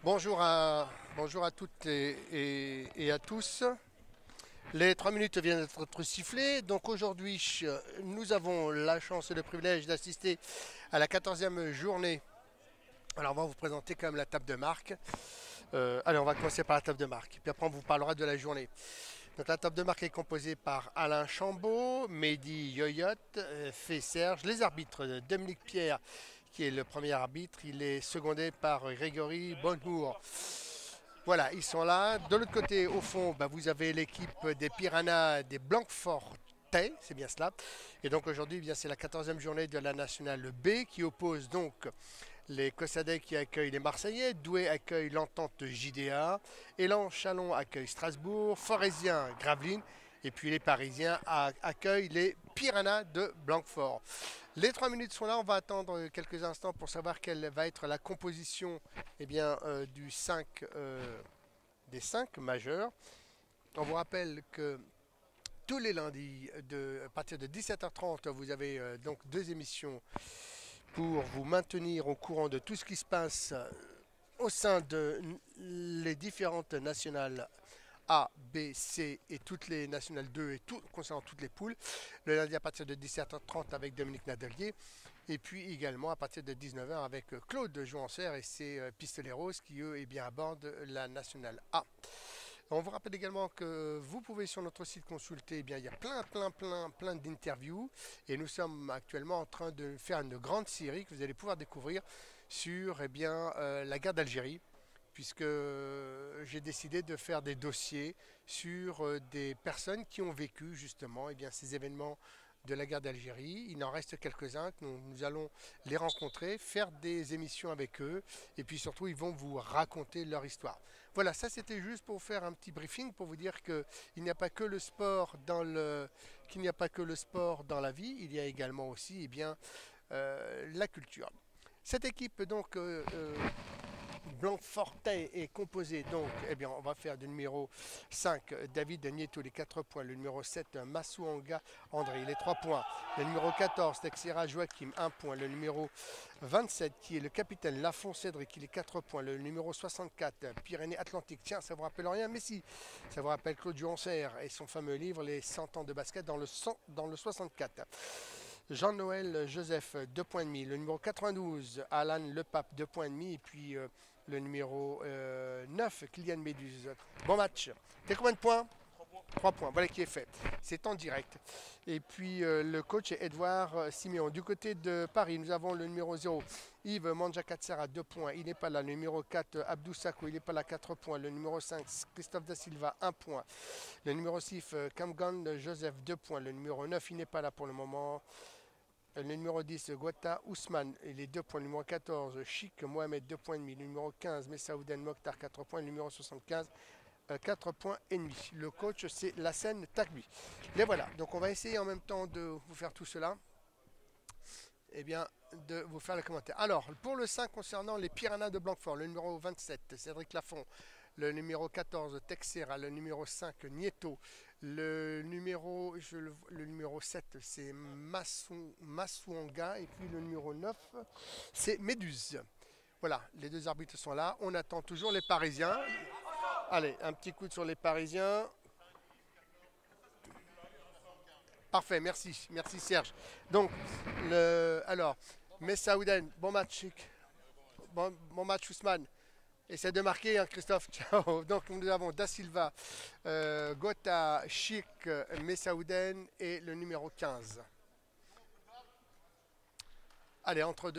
Bonjour à toutes et à tous. Les 3 minutes viennent d'être sifflées. Donc aujourd'hui, nous avons la chance et le privilège d'assister à la 14e journée. Alors on va vous présenter quand même la table de marque. Allez, on va commencer par la table de marque. Puis après on vous parlera de la journée. Donc la table de marque est composée par Alain Chambaud, Mehdi Yoyot, Fé Serge, les arbitres Dominique Pierre qui est le premier arbitre, il est secondé par Grégory Bonnemour. Voilà, ils sont là. De l'autre côté, au fond, bah, vous avez l'équipe des Piranhas des Blanquefortais, c'est bien cela. Et donc aujourd'hui, eh bien, c'est la 14e journée de la Nationale B qui oppose donc les Cossadais qui accueillent les Marseillais, Douai accueille l'Entente JDA, Élan Chalon accueille Strasbourg, Forésien Gravelines, et puis les Parisiens accueillent les Piranhas de Blanquefort. Les 3 minutes sont là, on va attendre quelques instants pour savoir quelle va être la composition eh bien, des 5 majeurs. On vous rappelle que tous les lundis, à partir de 17h30, vous avez donc 2 émissions pour vous maintenir au courant de tout ce qui se passe au sein de les différentes nationales A, B, C et toutes les nationales 2 et tout, concernant toutes les poules. Le lundi à partir de 17h30 avec Dominique Nadelier. Et puis également à partir de 19h avec Claude Jouancer et ses pistolets roses qui eux eh bien, abordent la nationale A. On vous rappelle également que vous pouvez sur notre site consulter, eh bien, il y a plein d'interviews et nous sommes actuellement en train de faire une grande série que vous allez pouvoir découvrir sur eh bien, la guerre d'Algérie puisque j'ai décidé de faire des dossiers sur des personnes qui ont vécu justement eh bien, ces événements de la guerre d'Algérie. Il en reste quelques-uns, nous allons les rencontrer, faire des émissions avec eux, et puis surtout ils vont vous raconter leur histoire. Voilà, ça c'était juste pour faire un petit briefing, pour vous dire qu'il n'y a pas que le sport qu'il n'y a pas que le sport dans la vie, il y a également aussi eh bien, la culture. Cette équipe donc Blanquefortais est composé donc, eh bien, on va faire du numéro 5, David Nieto, les 4 points. Le numéro 7, Massouanga André, les 3 points. Le numéro 14, Texera Joachim, 1 point. Le numéro 27, qui est le capitaine Lafont Cédric, il est 4 points. Le numéro 64, Pyrénées Atlantique. Tiens, ça vous rappelle rien, mais si, ça vous rappelle Claude Juancer et son fameux livre, Les 100 ans de basket dans le 64. Jean-Noël Joseph, 2 points et demi. Le numéro 92, Alan Lepape, 2 points et demi. Et puis le numéro 9, Kylian Méduse. Bon match. T'es combien de points? 3 points. Voilà qui est fait. C'est en direct. Et puis le coach est Edouard Siméon. Du côté de Paris, nous avons le numéro 0, Yves Manjakatsara, 2 points. Il n'est pas là. Le numéro 4, Abdou Sako, il n'est pas là, 4 points. Le numéro 5, Christophe Da Silva, 1 point. Le numéro 6, Kamgan Joseph, 2 points. Le numéro 9, il n'est pas là pour le moment. Le numéro 10, Guata Ousmane, il est 2 points. Le numéro 14, Chic Mohamed, 2 points et demi. Le numéro 15, Messaouden Mokhtar, 4 points. Le numéro 75, 4 points et demi. Le coach, c'est Lassène Takbi. Et voilà, donc on va essayer en même temps de vous faire tout cela. Eh bien, de vous faire les commentaires. Alors, pour le 5 concernant les Piranhas de Blanquefort, le numéro 27, Cédric Lafont, le numéro 14, Texera, le numéro 5, Nieto, le numéro 7, c'est Massouanga, et puis le numéro 9, c'est Méduse. Voilà, les deux arbitres sont là. On attend toujours les Parisiens. Allez, un petit coup sur les Parisiens. Parfait, merci. Merci Serge. Donc, alors, Messaouden, bon match. Bon match Ousmane. Essaie de marquer, hein, Christophe. Ciao. Donc nous avons Da Silva, Gota, Chic, Messaouden et le numéro 15. Allez, entre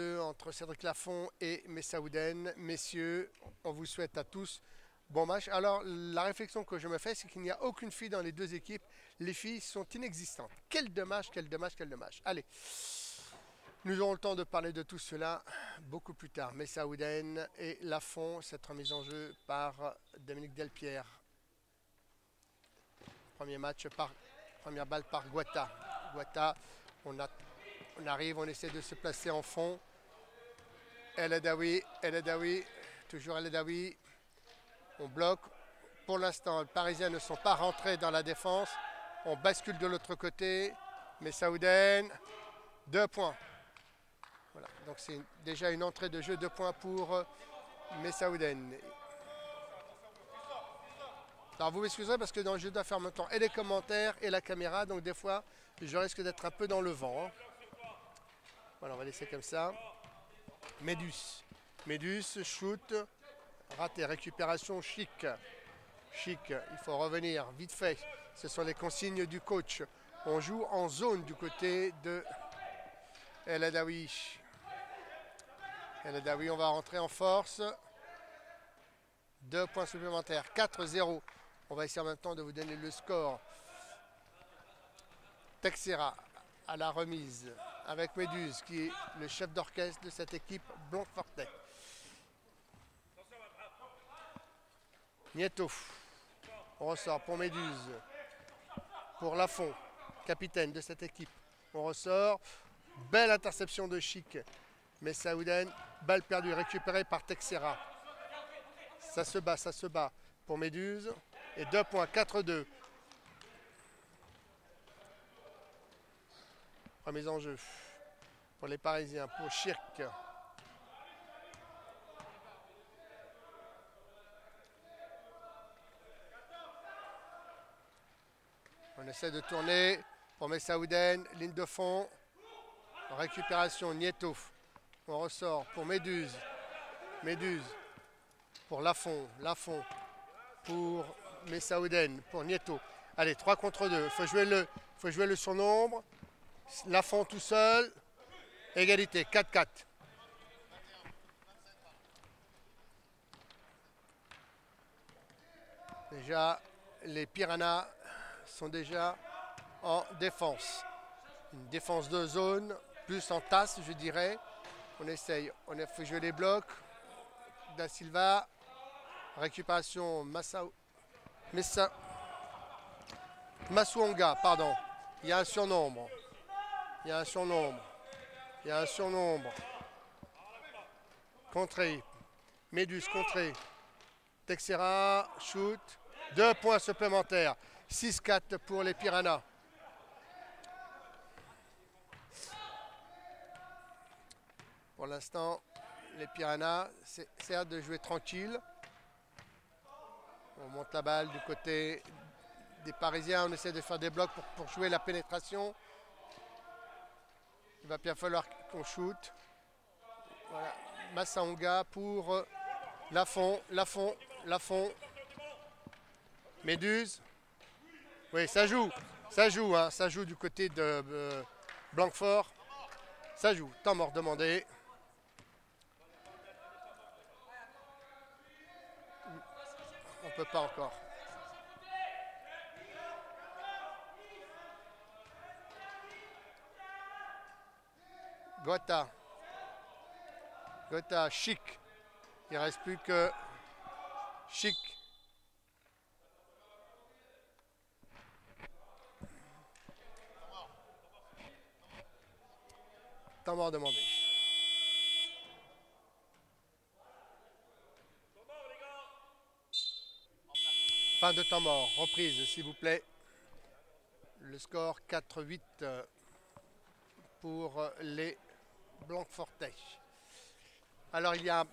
Cédric Lafont et Messaouden, messieurs, on vous souhaite à tous bon match. Alors, la réflexion que je me fais, c'est qu'il n'y a aucune fille dans les deux équipes. Les filles sont inexistantes. Quel dommage, quel dommage, quel dommage. Allez, nous aurons le temps de parler de tout cela beaucoup plus tard. Messaouden et Lafont, cette remise en jeu par Dominique Delpierre. Première balle par Guata. Guata, on arrive, on essaie de se placer en fond. El Adawi, toujours El Adawi. On bloque. Pour l'instant, les Parisiens ne sont pas rentrés dans la défense. On bascule de l'autre côté. Messaouden, 2 points. Voilà, donc c'est déjà une entrée de jeu, 2 points pour Messaouden. Alors vous m'excuserez parce que je dois faire maintenant et les commentaires et la caméra, donc des fois je risque d'être un peu dans le vent. Hein. Voilà, on va laisser comme ça. Médus. Médus, shoot, raté, récupération, Chic. Chic, il faut revenir vite fait. Ce sont les consignes du coach. On joue en zone du côté de El Adawi. El Adawi, on va rentrer en force. 2 points supplémentaires, 4-0. On va essayer en même temps de vous donner le score. Texera à la remise avec Méduse qui est le chef d'orchestre de cette équipe Blanc-Fortet. Nieto. On ressort pour Méduse. Pour Lafont, capitaine de cette équipe. On ressort. Belle interception de Chic. Messaouden, balle perdue, récupérée par Texera. Ça se bat pour Méduse. Et 2 points, 4-2. Remise en jeu pour les Parisiens, pour Chirk. On essaie de tourner pour Messaouden, ligne de fond. Récupération, Nieto. On ressort pour Méduse. Méduse pour Lafont. Lafont pour Messaouden, pour Nieto. Allez, 3 contre 2. Il faut jouer le surnombre. Lafont tout seul. Égalité, 4-4. Déjà, les Piranhas sont déjà en défense. Une défense de zone, plus en tasse, je dirais. On essaye, on a fait jouer les blocs. Da Silva. Récupération Masuanga, pardon. Il y a un surnombre. Il y a un surnombre. Il y a un surnombre. Contré. Médus contré. Texera, shoot. 2 points supplémentaires. 6-4 pour les Piranhas. Pour l'instant, les Piranhas essaient de jouer tranquille. On monte la balle du côté des Parisiens. On essaie de faire des blocs pour jouer la pénétration. Il va bien falloir qu'on shoot. Voilà. Massaonga pour Lafont. Méduse. Oui, ça joue. Hein. Ça joue du côté de Blanquefort. Ça joue. Temps mort demandé. On ne peut pas encore. Gota, Chic. Il ne reste plus que Chic. Temps mort demandé. Fin de temps mort. Reprise, s'il vous plaît. Le score 4-8 pour les Blanquefortais. Alors il y a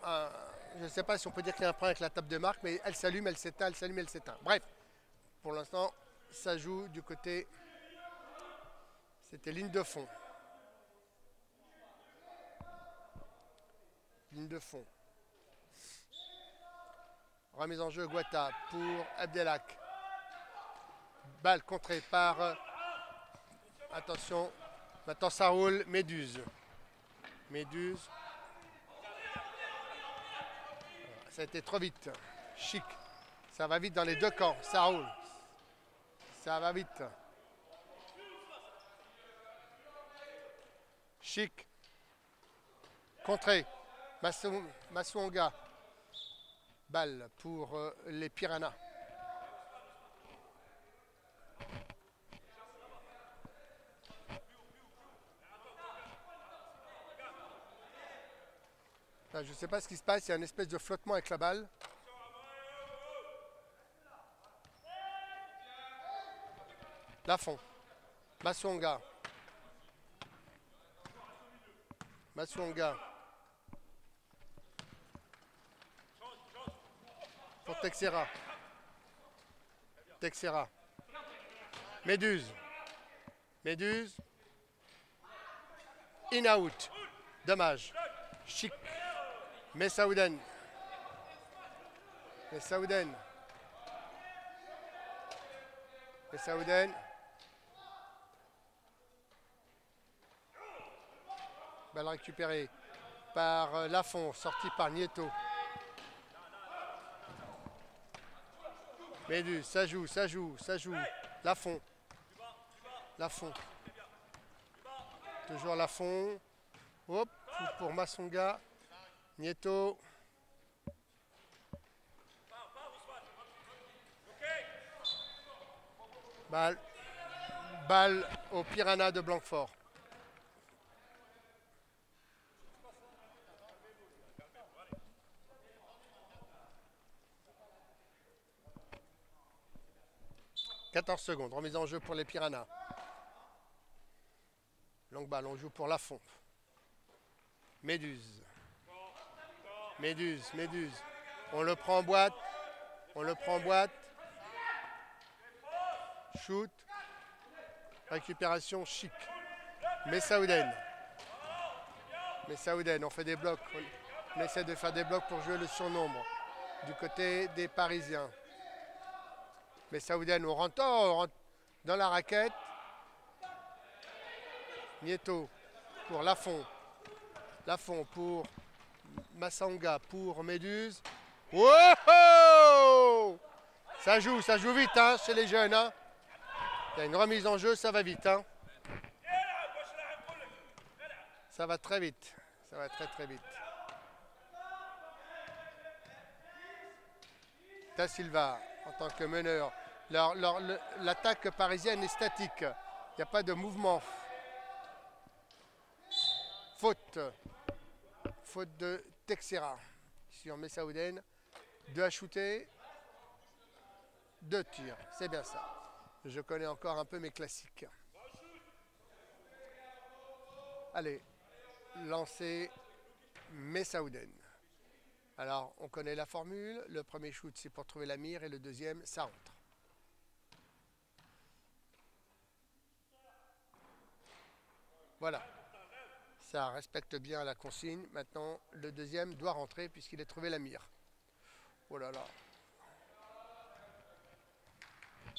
je ne sais pas si on peut dire qu'il y a un problème avec la table de marque, mais elle s'allume, elle s'éteint, elle s'allume, elle s'éteint. Bref, pour l'instant, ça joue du côté. C'était ligne de fond. Ligne de fond. Remise en jeu Guata pour Abdelak. Balle contrée par. Attention. Maintenant ça roule. Méduse. Ça a été trop vite. Chic. Ça va vite dans les deux camps. Ça roule. Ça va vite. Chic. Contré. Masuanga. Balle pour les Piranhas. Là, je ne sais pas ce qui se passe, il y a une espèce de flottement avec la balle. Lafont. Masuanga. pour Texera. Texera. Méduse. Méduse. In-out. Dommage. Chic. Messaouden. Messaouden. Messaouden. Balle récupérée par Lafont, sorti par Nieto. Méduse, ça joue, ça joue, ça joue. Lafont. Lafont. Toujours Lafont. Hop, pour Massonga. Nieto. Balle. Balle au Piranha de Blanquefort. « 14 secondes, remise en jeu pour les Piranhas. Longue balle, on joue pour Lafont. Méduse. Méduse, Méduse. On le prend en boîte. On le prend en boîte. Shoot. Récupération chic. Messaouden. Messaouden, on fait des blocs. On essaie de faire des blocs pour jouer le surnombre. Du côté des Parisiens. Messaouden, on rentre dans la raquette. Nieto pour Lafont. Lafont pour Massanga, pour Méduse. Wow! Ça joue vite hein, chez les jeunes. Hein. Il y a une remise en jeu, ça va vite. Hein. Ça va très vite. Ça va très très vite. Da Silva en tant que meneur. L'attaque parisienne est statique. Il n'y a pas de mouvement. Faute. Faute de Texera sur Messaouden. 2 à shooter. 2 tirs. C'est bien ça. Je connais encore un peu mes classiques. Allez. Lancer Messaouden. Alors, on connaît la formule. Le premier shoot, c'est pour trouver la mire. Et le deuxième, ça rentre. Voilà. Ça respecte bien la consigne. Maintenant, le deuxième doit rentrer puisqu'il a trouvé la mire. Oh là là.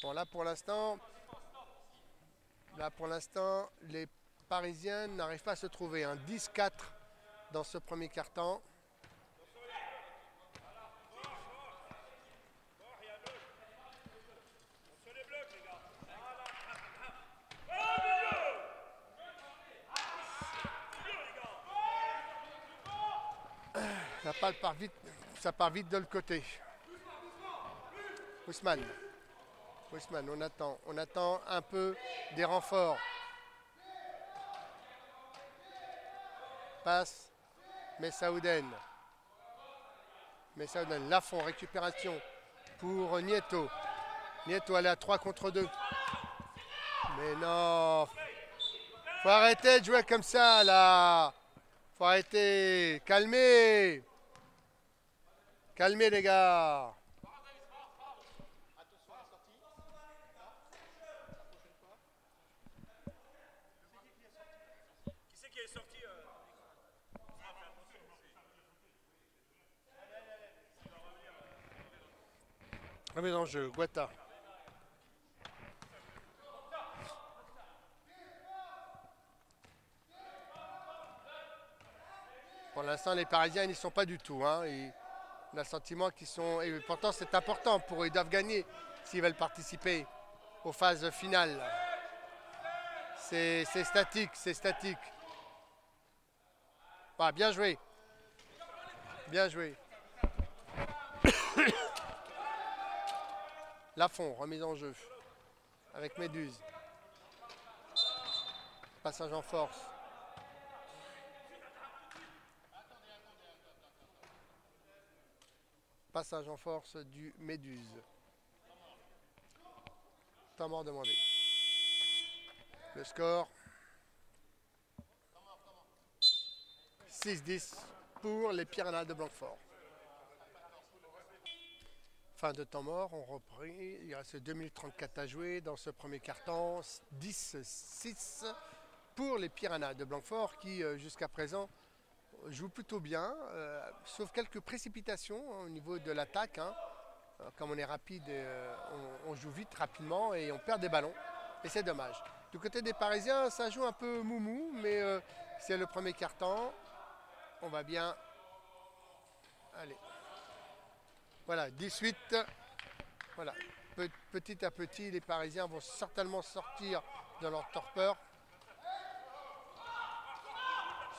Bon, là pour l'instant, les Parisiens n'arrivent pas à se trouver. Un 10-4 dans ce premier quart-temps. La balle part vite, ça part vite de l'autre côté. Ousmane, on attend un peu des renforts. Passe, Messaouden. Messaouden, Lafont, récupération pour Nieto. Nieto, elle est à 3 contre 2. Mais non, faut arrêter de jouer comme ça là. Faut arrêter, calmez. Calmez les gars. Qui c'est qui est sorti Remise en jeu, Guatta. Pour l'instant, les Parisiens, ils n'y sont pas du tout. Hein. On a le sentiment qu'ils sont... Et pourtant, c'est important pour eux. Ils doivent gagner s'ils veulent participer aux phases finales. C'est statique, c'est statique. Ah, bien joué. Bien joué. Lafont, remise en jeu. Avec Méduse. Passage en force. Passage en force du Méduse. Temps mort demandé. Le score 6-10 pour les Piranhas de Blanquefort. Fin de temps mort, on reprit. Il reste 2 minutes 34 à jouer dans ce premier quart-temps. 10-6 pour les Piranhas de Blanquefort qui, jusqu'à présent, jouent plutôt bien, sauf quelques précipitations au niveau de l'attaque. Hein. Comme on est rapide, on joue vite, rapidement et on perd des ballons. Et c'est dommage. Du côté des Parisiens, ça joue un peu moumou, mais c'est le premier quart-temps. On va bien. Allez. Voilà, 18. Voilà. Petit à petit, les Parisiens vont certainement sortir de leur torpeur.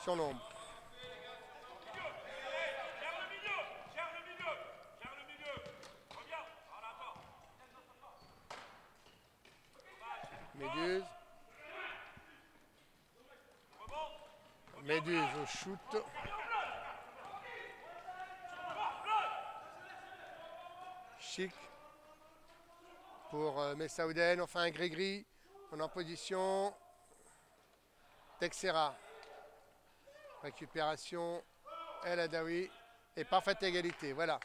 Sur l'ombre. Méduse. Méduse au shoot. Chic pour Messaouden. Enfin un gris-gris. On est en position. Texera. Récupération. El Adawi. Et parfaite égalité. Voilà.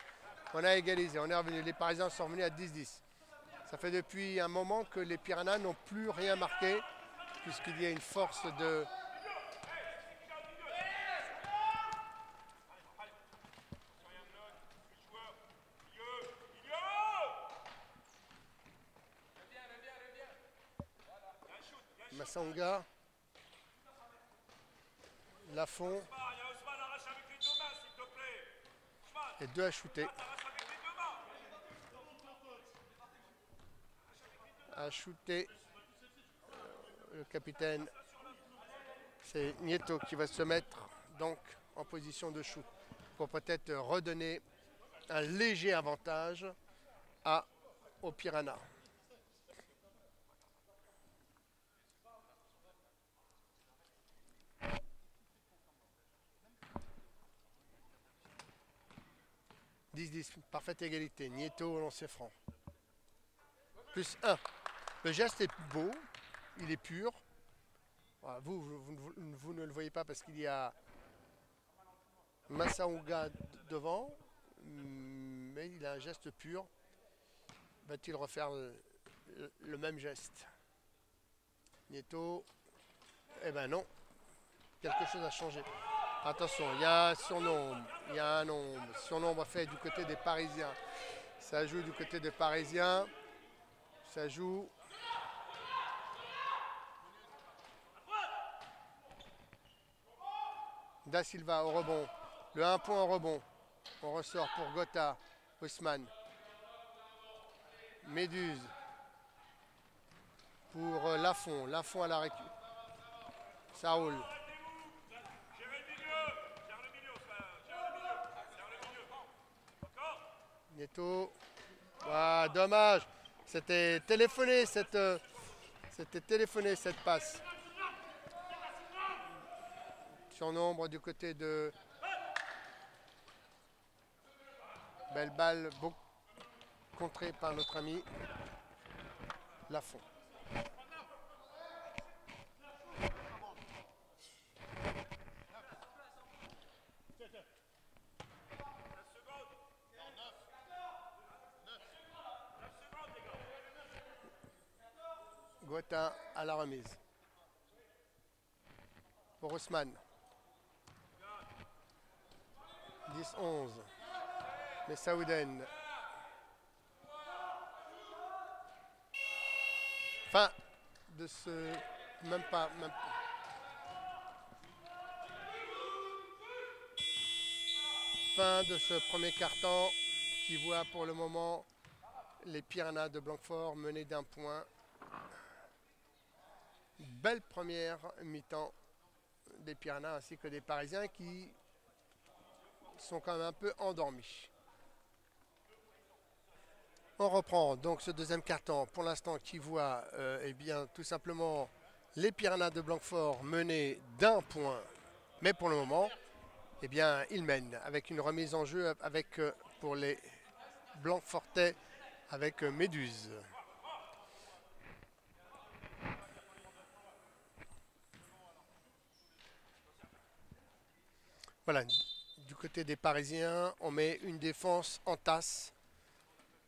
On a égalisé. On est revenu. Les Parisiens sont revenus à 10-10. Ça fait depuis un moment que les Piranhas n'ont plus rien marqué, puisqu'il y a une force de... Massanga. Lafont. Et 2 à shooter. À shooter. Le capitaine, c'est Nieto qui va se mettre donc en position de shoot pour peut-être redonner un léger avantage aux Piranhas. « 10-10, parfaite égalité. Nieto au lancer franc. Plus 1. Le geste est beau, il est pur. Voilà, vous ne le voyez pas parce qu'il y a Massaouga devant, mais il a un geste pur. Va-t-il refaire le même geste? Nieto, eh ben non, quelque chose a changé. Attention, il y a un surnombre, il y a un nombre. Surnombre fait du côté des Parisiens. Ça joue du côté des Parisiens. Ça joue. Da Silva au rebond. Le 1 point au rebond. On ressort pour Gotha. Ousmane. Méduse. Pour Lafont. Lafont à la récup. Ça roule. Nieto. Ah, dommage. C'était téléphoné cette passe. Surnombre du côté de belle balle, contrée par notre ami Lafont. Gotha à la remise. Pour Ousmane. 10-11. Messaouden. Fin de ce... Même pas... Fin de ce premier quart-temps qui voit pour le moment les Piranhas de Blanquefort menés d'1 point. Belle première mi-temps des Piranhas ainsi que des Parisiens qui sont quand même un peu endormis. On reprend donc ce deuxième quart-temps pour l'instant qui voit eh bien, tout simplement les Piranhas de Blanquefort menés d'1 point. Mais pour le moment, eh bien, ils mènent avec une remise en jeu avec, pour les Blanquefortais avec Méduse. Voilà, du côté des Parisiens, on met une défense en tasse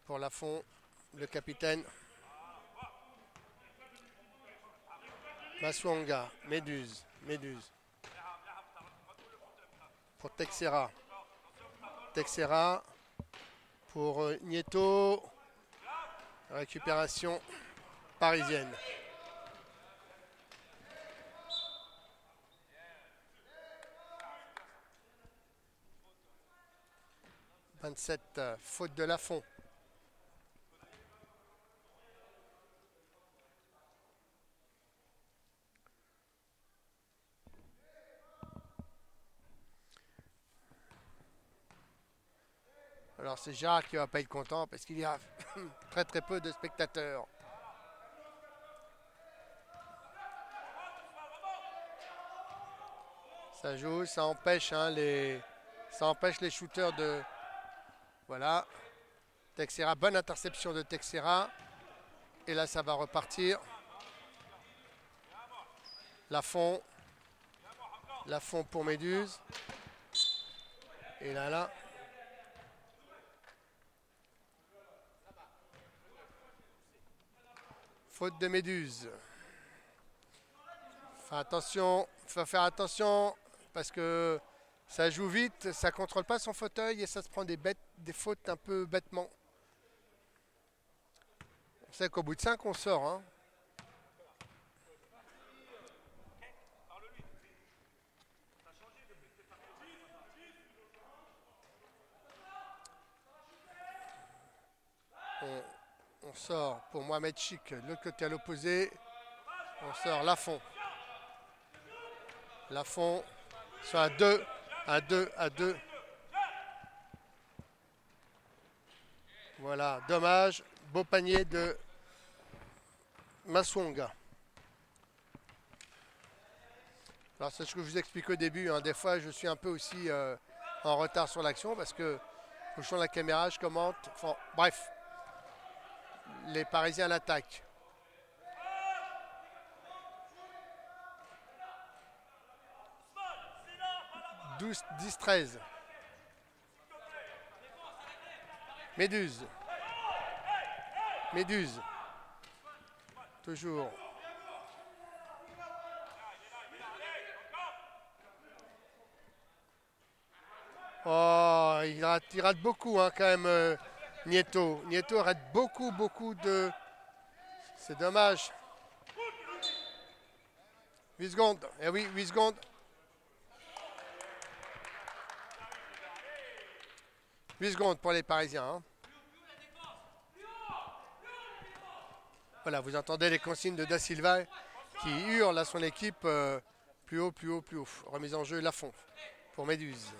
pour Lafont, le capitaine. Masouanga, Méduse. Pour Texera. Texera pour Nieto. Récupération parisienne. « 27, faute de Lafont. Alors c'est Gérard qui va pas être content parce qu'il y a très peu de spectateurs. Ça joue, ça empêche les shooters de... Voilà. Texera, bonne interception de Texera. Et là ça va repartir. Lafont pour Méduse. Et là. Faute de Méduse. Faut faire attention parce que ça joue vite, ça contrôle pas son fauteuil et ça se prend des fautes un peu bêtement. On sait qu'au bout de 5 on sort. Hein. On sort pour Mohamed Chik, de l'autre côté à l'opposé. On sort Lafont. Lafont soit à 2. Voilà, dommage. Beau panier de Masouanga. Alors c'est ce que je vous explique au début. Hein. Des fois, je suis un peu aussi en retard sur l'action parce que au champ de la caméra, je commente. Enfin, bref. Les Parisiens l'attaquent. « 10-13. Méduse. Toujours. Oh, il rate beaucoup hein, quand même. Nieto rate beaucoup de... C'est dommage. 8 secondes. Eh oui, 8 secondes. 8 secondes pour les Parisiens. Hein. Voilà, vous entendez les consignes de Da Silva qui hurle à son équipe plus haut. Remise en jeu Lafont pour Méduse.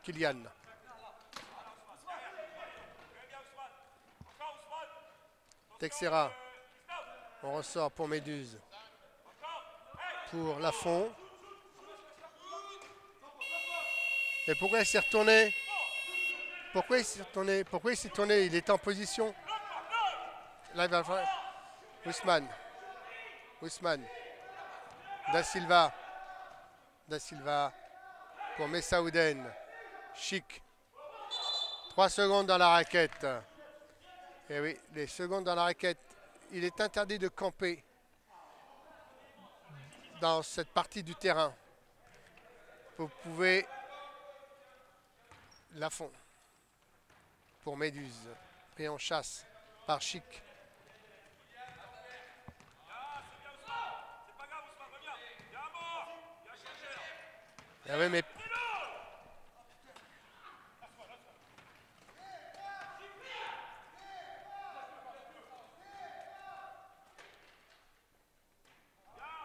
Kylian. Texera. On ressort pour Méduse. Pour Lafont. Et pourquoi il s'est retourné? Pourquoi il s'est retourné? Il était en position. Là, il va faire. Ousmane. Da Silva pour Messaouden. Chik. 3 secondes dans la raquette. Et oui, les secondes dans la raquette. Il est interdit de camper dans cette partie du terrain. Vous pouvez... Lafont pour Méduse. Pris en chasse par Chik. Ah oui, mais...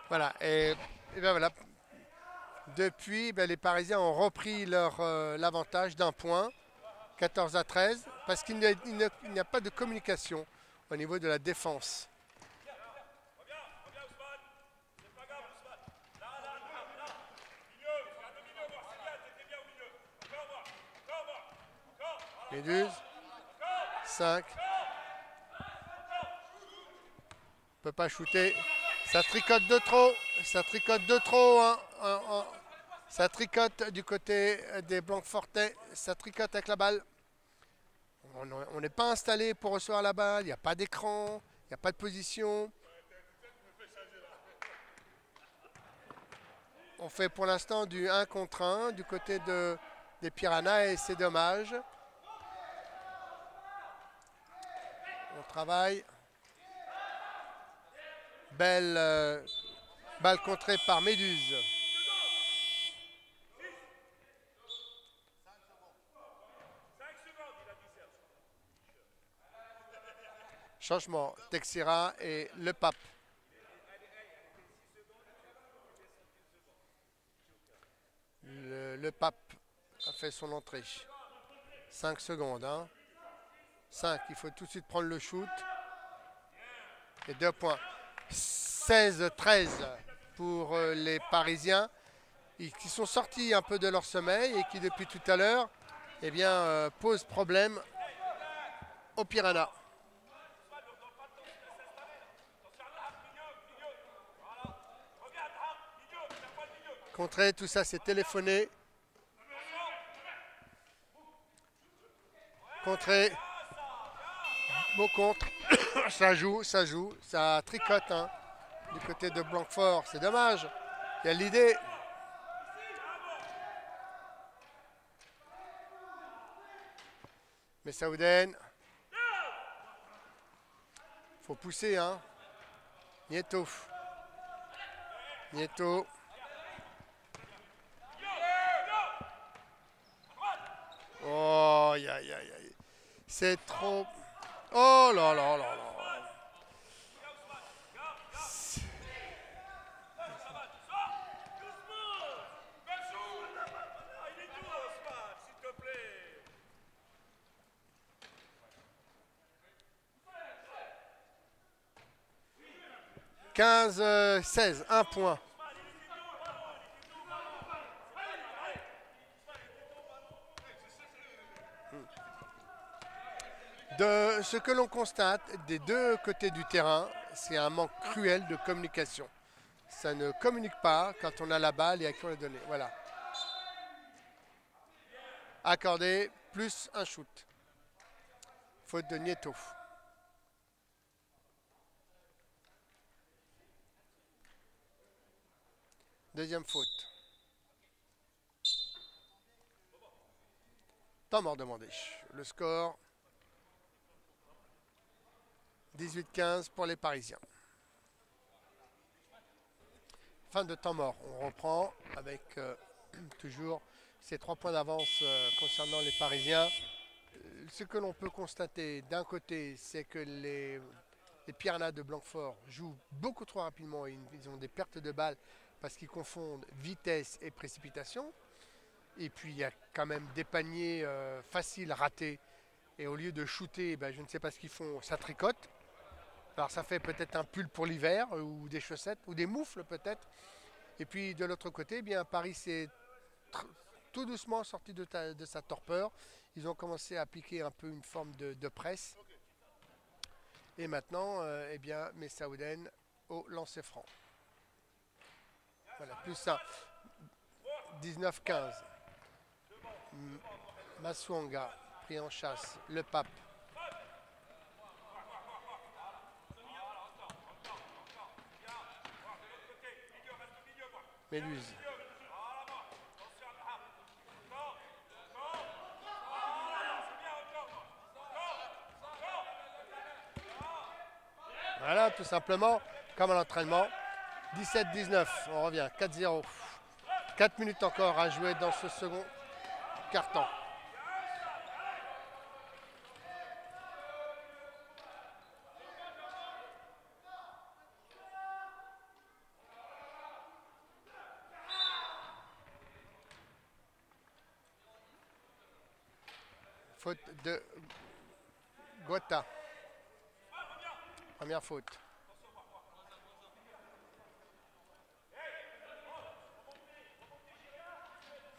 Voilà, et bien voilà. Depuis, les Parisiens ont repris l'avantage d'un point, 14-13, parce qu'il n'y a pas de communication au niveau de la défense. Méduse, 5. Ne peut pas shooter. Ça tricote de trop. Hein. Ça tricote du côté des Blanquefortais. Ça tricote avec la balle. On n'est pas installé pour recevoir la balle, il n'y a pas d'écran, il n'y a pas de position. On fait pour l'instant du 1 contre 1 du côté des Piranhas et c'est dommage. On travaille. Belle balle contrée par Méduse. Changement, Texera et Le Pape. Le Pape a fait son entrée. 5 secondes. Hein. 5, il faut tout de suite prendre le shoot. Et 2 points. 16-13 pour les Parisiens qui sont sortis un peu de leur sommeil et qui depuis tout à l'heure posent problème aux Piranhas. Contré, tout ça c'est téléphoné. Contré. Beau contre. ça joue. Ça tricote hein, du côté de Blanquefort. C'est dommage. Il y a l'idée. Mais Saouden. Faut pousser. Hein. Nieto. Oh, aïe. C'est trop... Oh là là. « 15-16, 1 point. De ce que l'on constate des deux côtés du terrain, c'est un manque cruel de communication. Ça ne communique pas quand on a la balle et à qui on l'a donnée. Voilà. Accordé, plus un shoot. Faute de Nieto. Deuxième faute. Temps mort demandé. Le score 18-15 pour les Parisiens. Fin de temps mort. On reprend avec toujours ces 3 points d'avance concernant les Parisiens. Ce que l'on peut constater d'un côté, c'est que les Piranhas de Blanquefort jouent beaucoup trop rapidement. Ils ont des pertes de balles parce qu'ils confondent vitesse et précipitation. Et puis il y a quand même des paniers faciles ratés. Et au lieu de shooter, je ne sais pas ce qu'ils font, ça tricote. Alors ça fait peut-être un pull pour l'hiver, ou des chaussettes, ou des moufles peut-être. Et puis de l'autre côté, Paris s'est tout doucement sorti de sa torpeur. Ils ont commencé à appliquer un peu une forme de presse. Et maintenant, Messaouden au lancer franc. Voilà, plus ça. 19-15. Massouanga pris en chasse. Le Pape. Méduse. Voilà, tout simplement, comme à l'entraînement. 17-19, on revient, 4-0. 4 minutes encore à jouer dans ce second quart-temps. Faute de Guata. Première faute.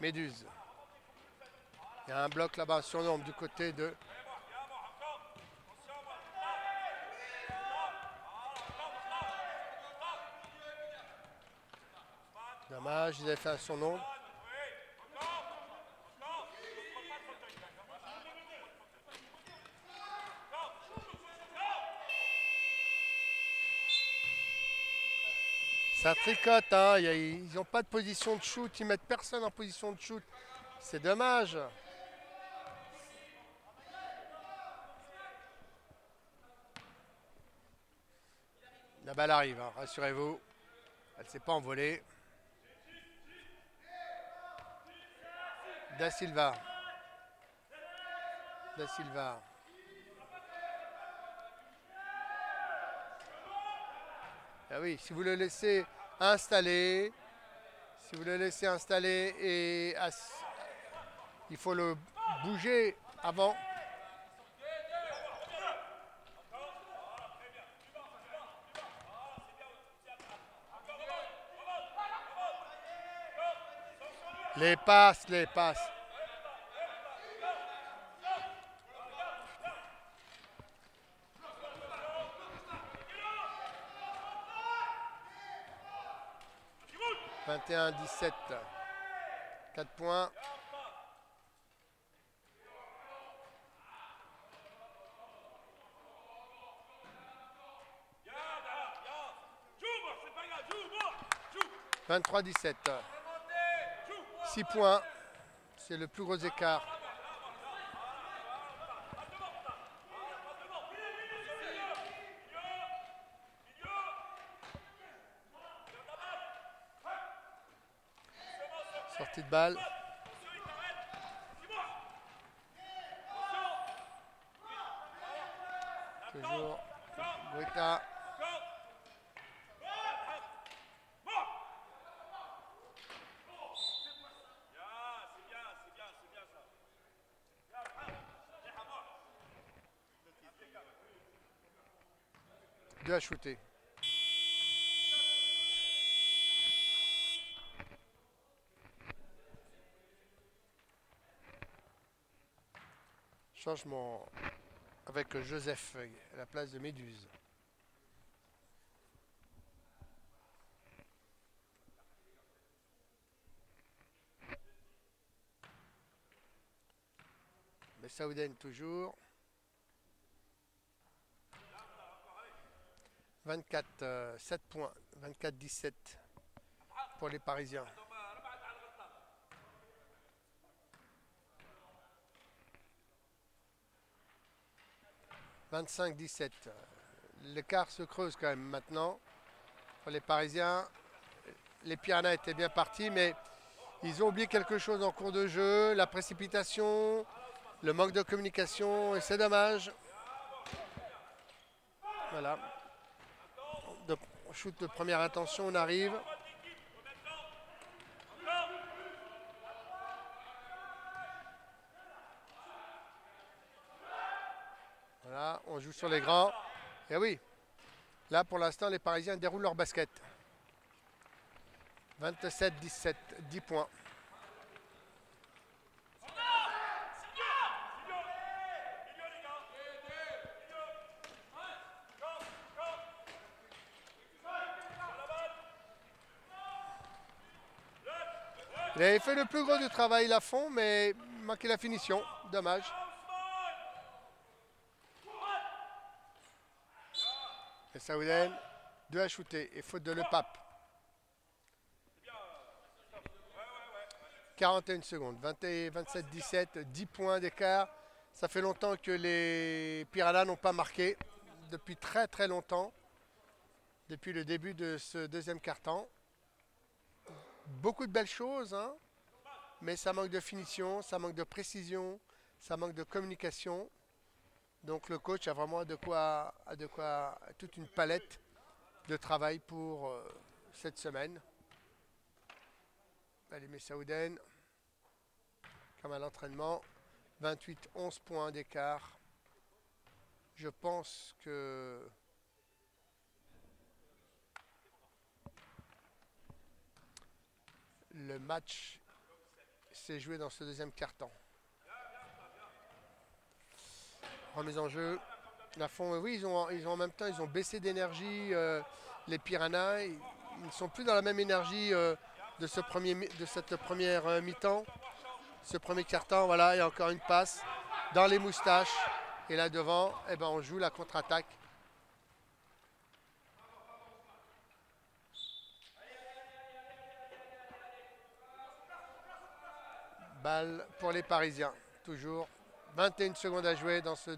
Méduse. Il y a un bloc là-bas sur l'ombre du côté de... Dommage, ils avaient fait un surnombre. Ça tricote, hein. Ils n'ont pas de position de shoot. Ils mettent personne en position de shoot. C'est dommage. La balle arrive, hein, rassurez-vous. Elle ne s'est pas envolée. Da Silva. Da Silva. Ah oui, si vous le laissez installer, et il faut le bouger avant. Les passes. 21-17. 4 points. « 23-17. 6 points. C'est le plus gros écart. Sortie de balle. Toujours Guetta. Deux à shooter. Changement avec Joseph à la place de Méduse. Mais Saouden toujours. 24, 7 points. 24-17 pour les Parisiens. « 25-17. L'écart se creuse quand même maintenant. Pour les Parisiens, les Piranhas étaient bien partis, mais ils ont oublié quelque chose en cours de jeu. La précipitation, le manque de communication, et c'est dommage. Voilà. De shoot de première intention, on arrive. Voilà, on joue sur les grands. Et oui, là pour l'instant, les Parisiens déroulent leur basket. 27-17, 10 points. Il avait fait le plus gros du travail, à fond, mais il manquait la finition. Dommage. Et Saouden, 2 à shooter et faute de Le Pape. 41 secondes, 27-17, 10 points d'écart. Ça fait longtemps que les Piranhas n'ont pas marqué, depuis très très longtemps, depuis le début de ce deuxième quart-temps. Beaucoup de belles choses, hein, mais ça manque de finition, ça manque de précision, ça manque de communication. Donc le coach a vraiment toute une palette de travail pour cette semaine. Allez, Messaouden, comme à l'entraînement, 28-11 points d'écart. Je pense que le match s'est joué dans ce deuxième quart-temps. Remise en jeu. À fond, oui, ils ont en même temps, ils ont baissé d'énergie. Les Piranhas, ils ne sont plus dans la même énergie de cette première mi-temps. Ce premier quart-temps, voilà, il y a encore une passe dans les moustaches. Et là devant, eh ben, on joue la contre-attaque. Balle pour les Parisiens. Toujours 21 secondes à jouer dans ce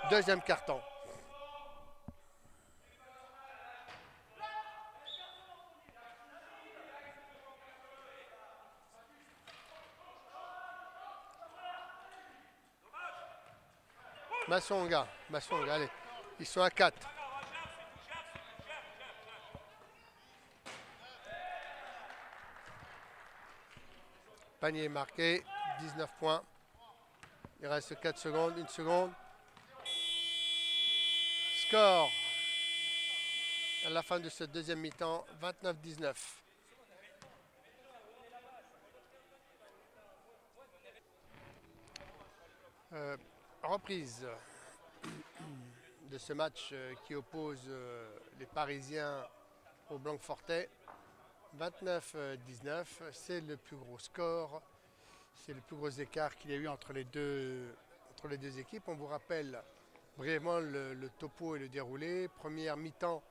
deuxième quart-temps. Massonga, allez. Ils sont à 4. Panier marqué, 19 points. Il reste 4 secondes, 1 seconde. Score à la fin de ce deuxième mi-temps, 29-19. Reprise de ce match qui oppose les Parisiens aux Blanquefortais. 29-19, c'est le plus gros score, c'est le plus gros écart qu'il y a eu entre les deux équipes. On vous rappelle brièvement le topo et le déroulé. Première mi-temps,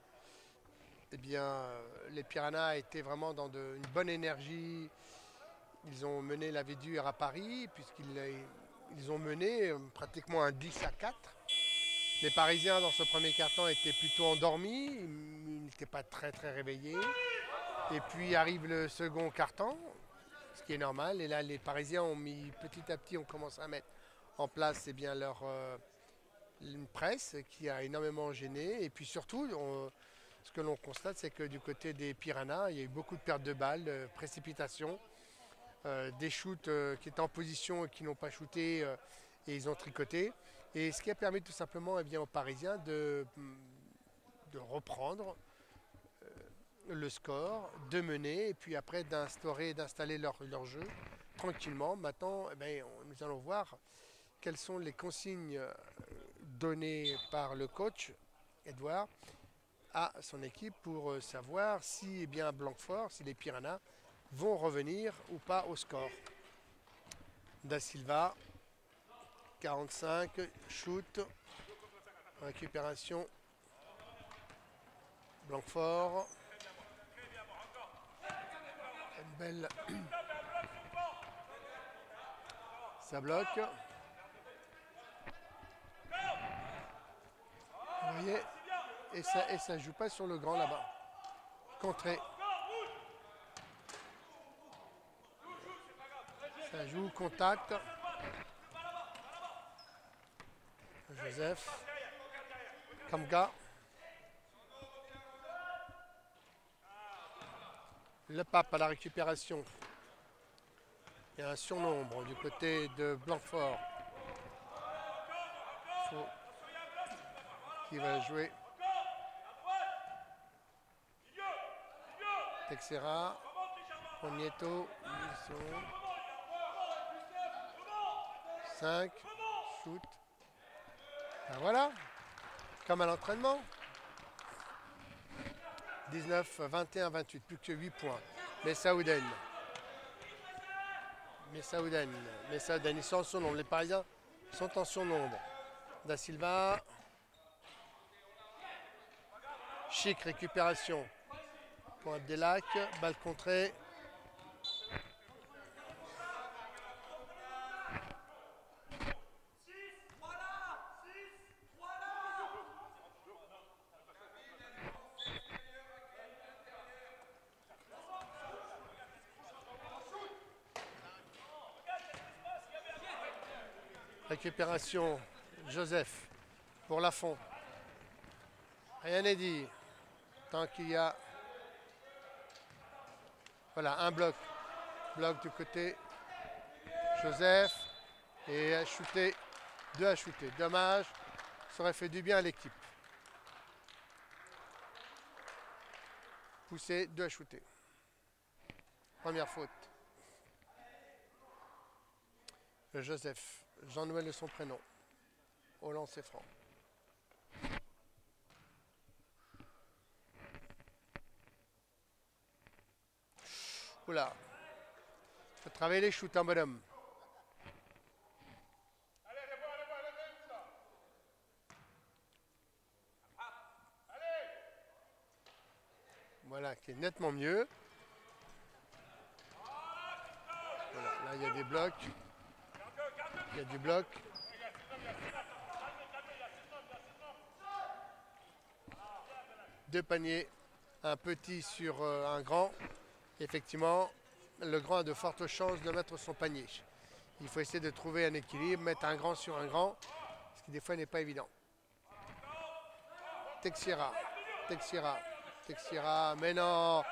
eh bien, les Piranhas étaient vraiment dans une bonne énergie. Ils ont mené la vie dure à Paris, puisqu'ils ont mené pratiquement un 10-4. Les Parisiens, dans ce premier quart-temps, étaient plutôt endormis. Ils n'étaient pas très réveillés. Et puis arrive le second quart-temps, ce qui est normal. Et là, les Parisiens ont mis petit à petit, on commence à mettre en place leur une presse qui a énormément gêné. Et puis surtout, ce que l'on constate, c'est que du côté des Piranhas, il y a eu beaucoup de pertes de balles, précipitations, des shoots qui étaient en position et qui n'ont pas shooté et ils ont tricoté. Et ce qui a permis tout simplement aux Parisiens de reprendre le score, de mener et puis après d'installer leur jeu tranquillement. Maintenant, nous allons voir quelles sont les consignes données par le coach Edouard à son équipe pour savoir si Blanquefort, si les Piranhas vont revenir ou pas au score. Da Silva, 45, shoot, récupération, Blanquefort. Belle. Ça bloque. Vous voyez, et ça joue pas sur le grand là-bas. Contré. Ça joue contact. Joseph. Kamga. Le Pape à la récupération. Il y a un surnombre du côté de Blanquefort. Qui va jouer. Texera. Nieto. 5. Shoot. Ben voilà. Comme à l'entraînement. 19, 21, 28, plus que 8 points. Messaouden, ils sont en surnombre. Les Parisiens sont en surnombre. Da Silva. Chic, récupération. Pour Abdelak, balle contrée. Récupération, Joseph pour Lafont. Rien n'est dit. Tant qu'il y a... Voilà, un bloc. Bloc du côté Joseph. Et à shooter, 2 à shooter. Dommage, ça aurait fait du bien à l'équipe. Poussé, 2 à shooter. Première faute. Joseph. Jean-Noël de son prénom. Au lancer franc. Oula. Faut travailler les shoots en bonhomme. Voilà, qui est nettement mieux. Voilà, Là, il y a des blocs. Il y a du bloc. Deux paniers. Un petit sur un grand. Effectivement, le grand a de fortes chances de mettre son panier. Il faut essayer de trouver un équilibre, mettre un grand sur un grand, ce qui des fois n'est pas évident. Teixeira, Teixeira, Teixeira, mais non,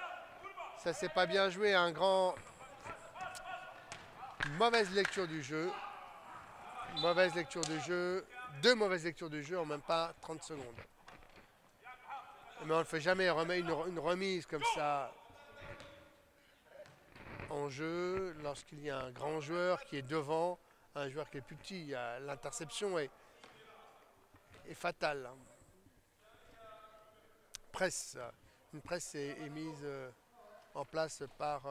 ça c'est pas bien joué, un grand. Mauvaise lecture du jeu. Mauvaise lecture du jeu. Deux mauvaises lectures du jeu en même pas 30 secondes. Mais on ne fait jamais une remise comme ça en jeu lorsqu'il y a un grand joueur qui est devant, un joueur qui est plus petit. L'interception est fatale. Une presse est mise en place par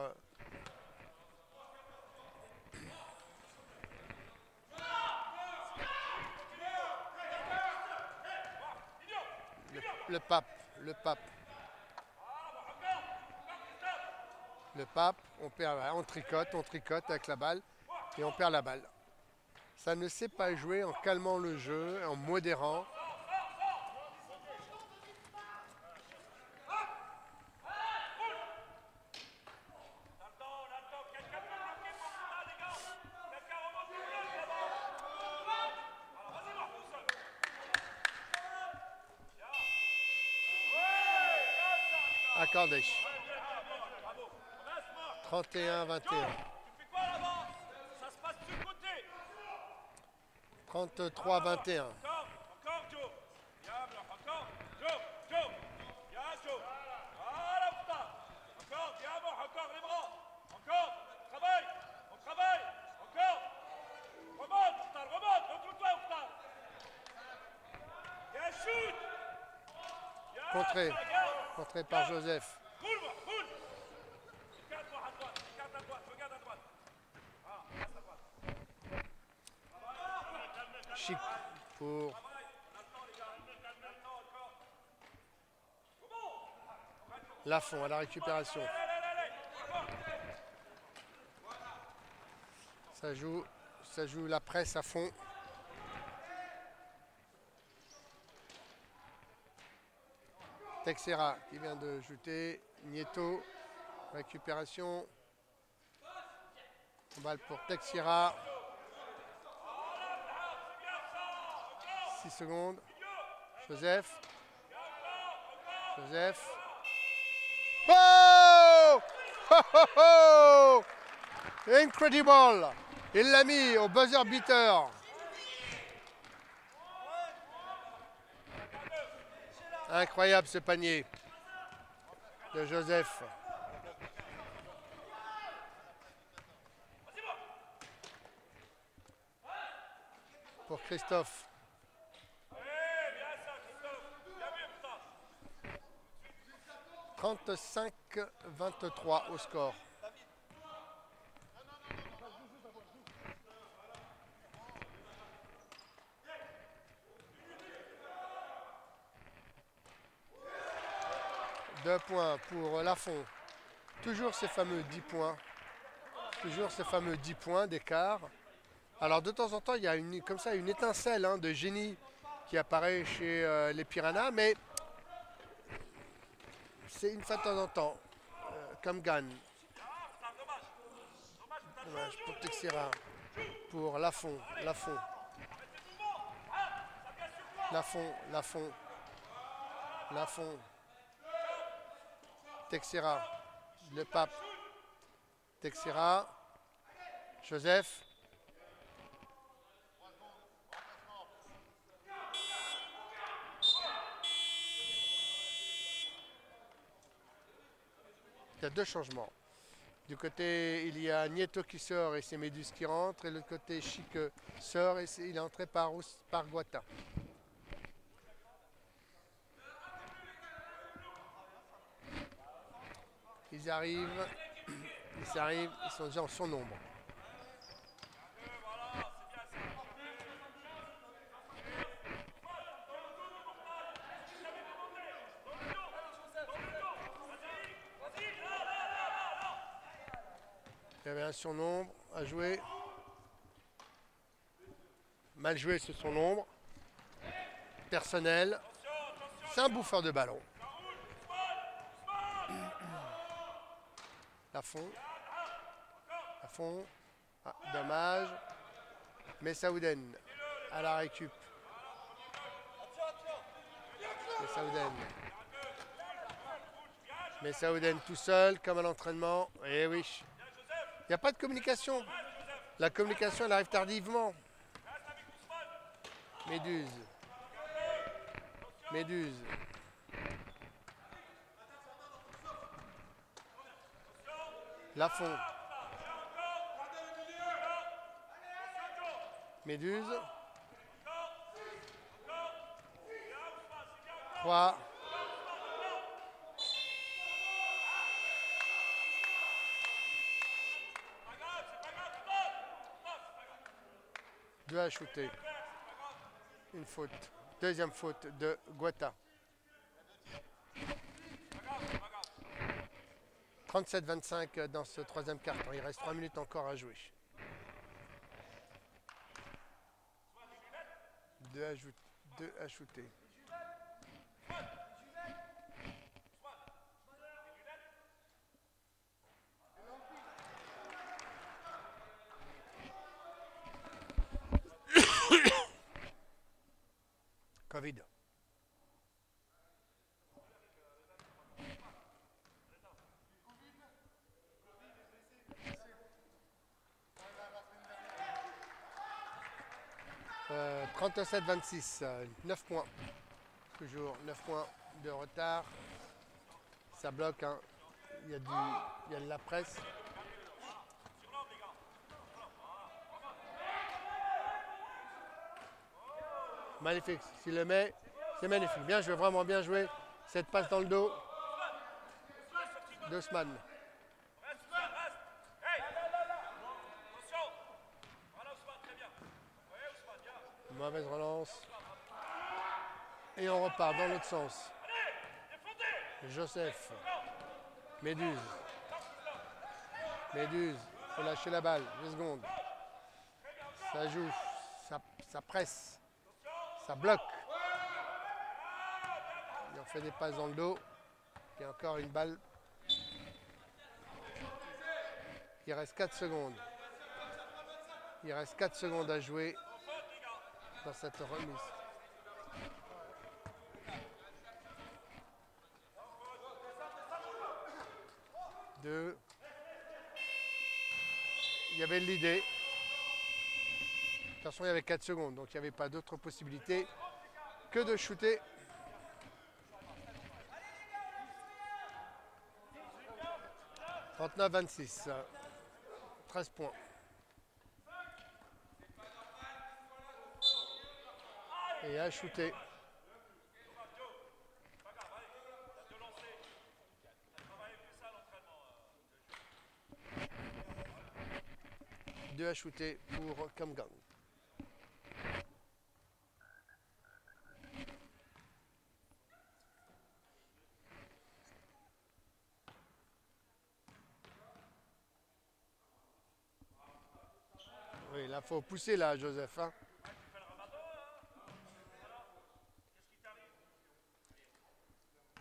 le pape. Le pape, on tricote avec la balle et on perd la balle. Ça ne sait pas jouer en calmant le jeu, en modérant. Accordé. 31-21. 33-21. Contré par Joseph. Chic pour Lafont à la récupération. Ça joue la presse à fond. Teixeira qui vient de jeter. Nieto, récupération. Balle pour Teixeira. 6 secondes. Joseph. Oh! Oh, oh, oh! Incredible! Il l'a mis au buzzer beater. Incroyable ce panier de Joseph. Pour Christophe. 35-23 au score. Deux points pour Lafont. Toujours ces fameux 10 points. Toujours ces fameux 10 points d'écart. Alors de temps en temps, il y a comme ça une étincelle de génie qui apparaît chez les Piranhas, mais c'est une fois de temps en temps, comme Gann. Dommage pour Teixeira, pour Lafont. Teixeira, le pape. Teixeira, Joseph. Il y a deux changements. Du côté, il y a Nieto qui sort et c'est Médus qui rentre. Et de l'autre côté, Chic sort et il est entré par Guatta. Ils arrivent, ils sont déjà en surnombre. Il y avait un surnombre à jouer. Mal joué sur son ombre. Personnel. C'est un bouffeur de ballon. Lafont. Lafont. Ah, dommage. Messaouden à la récup. Messaouden tout seul, comme à l'entraînement. Eh oui. Il n'y a pas de communication. La communication, elle arrive tardivement. Méduse. Méduse. Lafont. Méduse. 3. Deux à shooter. Une faute. Deuxième faute de Guatta. 37-25 dans ce troisième quart-temps. Il reste 3 minutes encore à jouer. Deux à shooter. Covid. Euh, 37-26, 9 points. Toujours 9 points de retard. Ça bloque, hein. Il y a de la presse. Magnifique. S'il le met, c'est magnifique. Bien joué, vraiment bien joué. Cette passe dans le dos d'Ousmane. Mauvaise relance. Et on repart dans l'autre sens. Joseph. Méduse. Méduse. Il faut lâcher la balle. 2 secondes. Ça joue. Ça presse. Ça bloque. Il en fait des passes dans le dos. Il y a encore une balle. Il reste 4 secondes. Il reste 4 secondes à jouer dans cette remise. Deux. Il y avait l'idée. De toute façon, il y avait 4 secondes, donc il n'y avait pas d'autre possibilité que de shooter. « 39-26. 13 points. Et à shooter. Deux à shooter pour Kamgang. Oui, là, il faut pousser là, Joseph. Hein.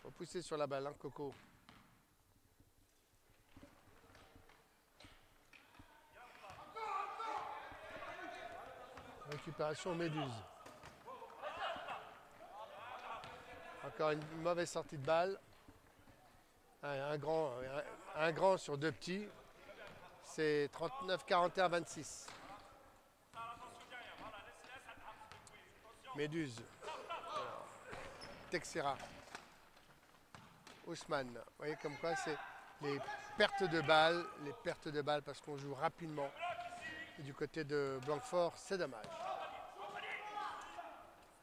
Faut pousser sur la balle, hein, Coco. Récupération Méduse. Encore une mauvaise sortie de balle. Un grand sur 2 petits. C'est 39-41-26. Méduse. Texera. Ousmane. Vous voyez comme quoi c'est les pertes de balles parce qu'on joue rapidement. Et du côté de Blanquefort, c'est dommage.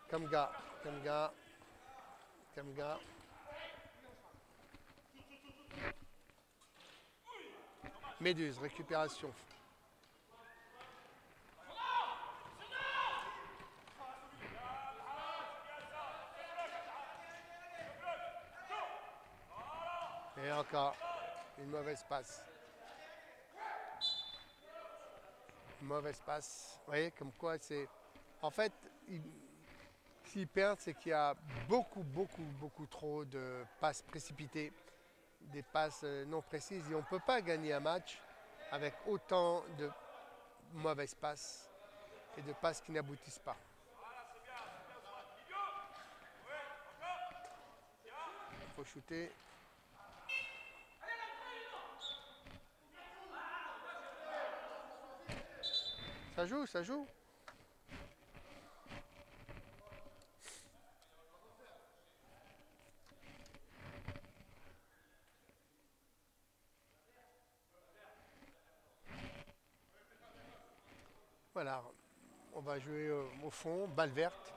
Kamga. Méduse, récupération. Et encore une mauvaise passe. Mauvaise passe. Vous voyez, comme quoi c'est... En fait, s'ils perdent, c'est qu'il y a beaucoup trop de passes précipitées, des passes non précises. Et on ne peut pas gagner un match avec autant de mauvaises passes et de passes qui n'aboutissent pas. Il faut shooter. Ça joue, ça joue. Voilà, on va jouer au fond, balle verte,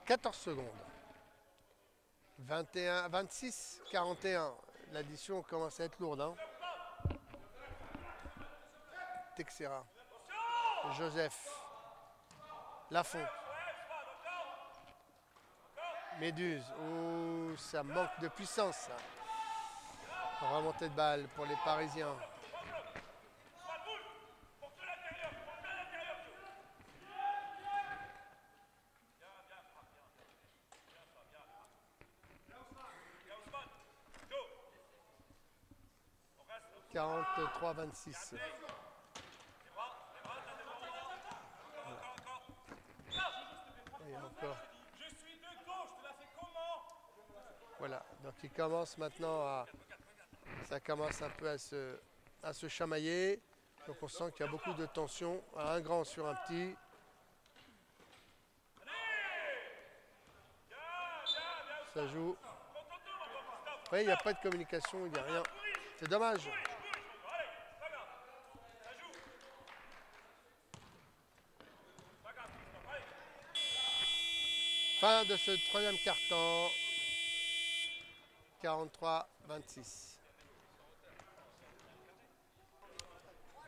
14 secondes. 21, 26, 41. L'addition commence à être lourde. Hein. Texera. Joseph. Lafont. Méduse. Oh, ça manque de puissance. Ça. Remontée de balle pour les Parisiens. « 43-26. » Encore. Voilà, donc il commence maintenant à... Ça commence un peu à se chamailler. Donc on sent qu'il y a beaucoup de tension. Un grand sur un petit. Ça joue. Oui, il n'y a pas de communication, il n'y a rien. C'est dommage. Fin de ce troisième quart-temps. 43-26.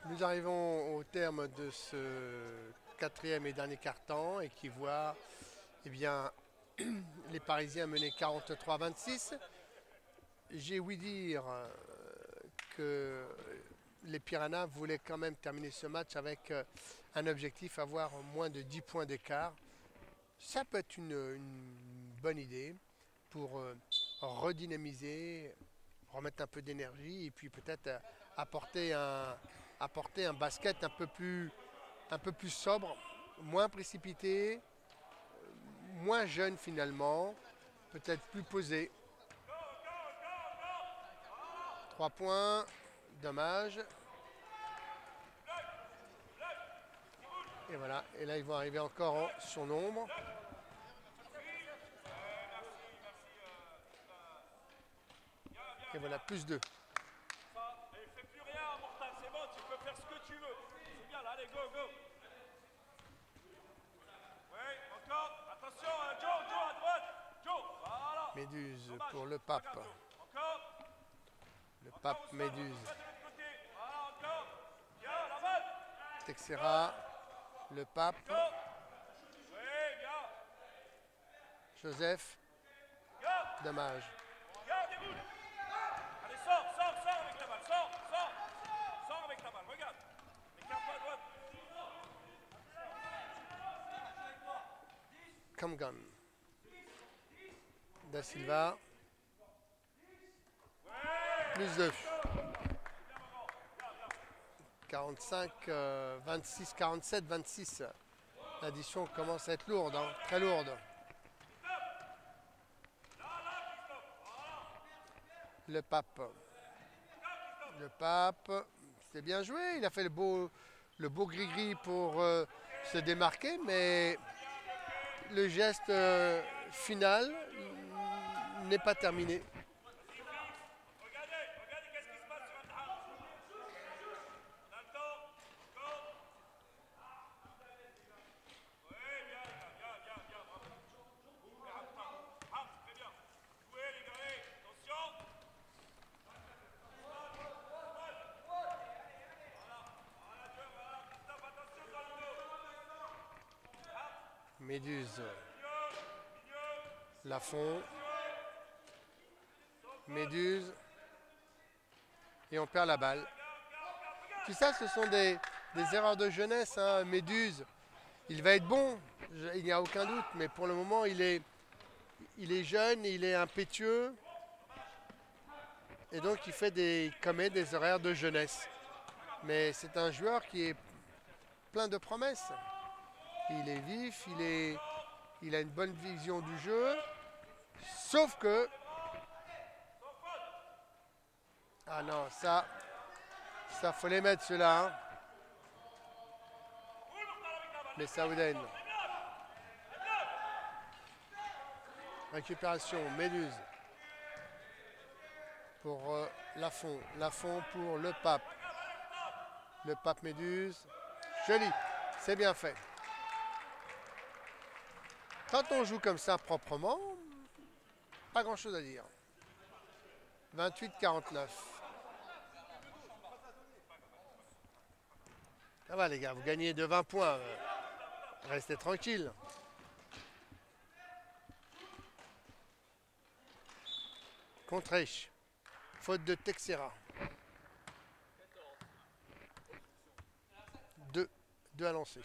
Nous arrivons au terme de ce quatrième et dernier quart-temps et qui voit eh bien, les Parisiens mener 43-26. J'ai ouï dire que les Piranhas voulaient quand même terminer ce match avec un objectif, avoir moins de 10 points d'écart. Ça peut être une bonne idée pour redynamiser, remettre un peu d'énergie et puis peut-être apporter un basket un peu plus sobre, moins précipité, moins jeune finalement, peut-être plus posé. 3 points, dommage. Et voilà, et là ils vont arriver encore en surnombre. Et voilà, plus 2. Fais plus rien, Mortal, c'est bon, tu peux faire ce que tu veux. C'est bien, là, allez, go, go. Oui, encore, attention, Joe, à droite. Joe, voilà. Méduse Dommage. pour le pape. Encore. Le pape Méduse. Voilà, encore. Bien, la balle. Texera, le pape. Oui, bien. Joseph, dommage. Regarde, déroule. Allez, sors avec la balle, sors avec ta balle, regarde. Écarte-toi à droite. Kamgan. Da Silva. Plus 2. 45, 26, 47, 26. L'addition commence à être lourde, hein, très lourde. Le pape. Le pape, c'est bien joué. Il a fait le beau gris-gris pour se démarquer, mais le geste final n'est pas terminé. Regardez qu'est-ce qui se passe sur Abraham. Nathan, go. Oui, bien, bravo. Très bien. Jouez, les gars, attention. Méduse. Lafont. Méduse. Et on perd la balle. Tout ça, ce sont des des erreurs de jeunesse, hein. Méduse, il va être bon, il n'y a aucun doute, mais pour le moment, il est jeune, il est impétueux, et donc il commet des erreurs de jeunesse. Mais c'est un joueur qui est plein de promesses. Il est vif, il a une bonne vision du jeu, sauf que... Ah non, ça faut les mettre ceux-là. Hein. Les Saoudaines. Récupération, Méduse. Pour Lafont. Lafont pour le Pape. Le Pape Méduse. Joli, c'est bien fait. Quand on joue comme ça proprement, pas grand chose à dire. 28-49. Ça va les gars, vous gagnez de 20 points. Restez tranquille. Contre-Eich. Faute de Texera. 2 à lancer.